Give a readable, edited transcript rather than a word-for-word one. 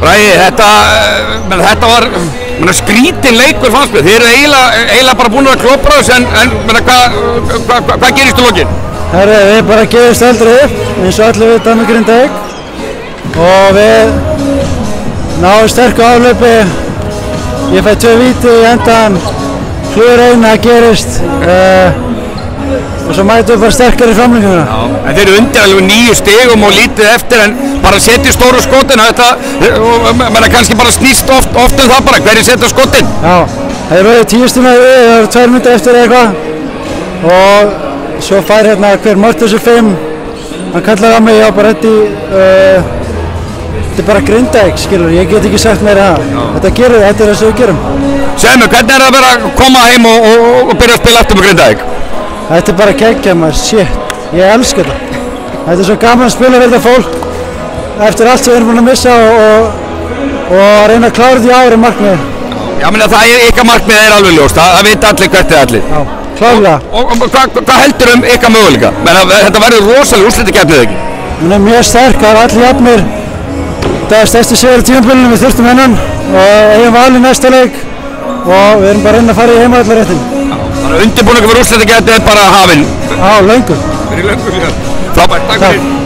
Bragi, þetta var skrítin leikur fannst mér. Þið eru eiginlega bara búin að klopra þessu en hvað gerist í lokin? Herri, við bara gefumst aldrei upp eins og allir vita með Grindavík og við náðum sterku afhlaupi. Ég fæ 2 víti í endan, klúður eina gerist og svo mætum við bara sterkari framlenginguna. En þeir eru undir alveg 9 stigum og lítið eftir en bara setja stóru skotin þetta kannski bara snýst oft það bara, hverju setja skotin? Já, það eru 10 stíma við, það eru 2 minútur eftir eitthvað og svo fær hérna hver Mortensen 5, hann kallaði á mig, já bara þetta er bara Grindavík, skilur, ég get ekki sagt meira það. Þetta er það sem við gerum. Segðu mig, hvernig er það að vera að koma heim og byrja að spila aftur með Grindavík? Þetta er bara geggjað maður, shit, ég elska þetta. Þetta er svo gaman að spila fyrir þetta fólk eftir allt sem við erum búin að missa og reyna að klára þetta í ári markmiði. Já, menn að það er ykkar markmið er alveg ljóst, það veit allir hvert er allir. Já, klárlega. Og hvað heldur ykkar möguleika? Þetta verður rosalega úrslitakeppni eða ekki? Hún er mjög sterk, það er allir jafnir. Það er stærsti sigur á tímabilinu, við þurftum hennan og eigum val í næsta leik og við erum bara að reyna að fara í heimavallarréttin. Þannig að undirbúningur fyrir úrslitakeppni er bara hafinn? Já, löngu. Fyrir löngu, já. Frábært, takk fyrir.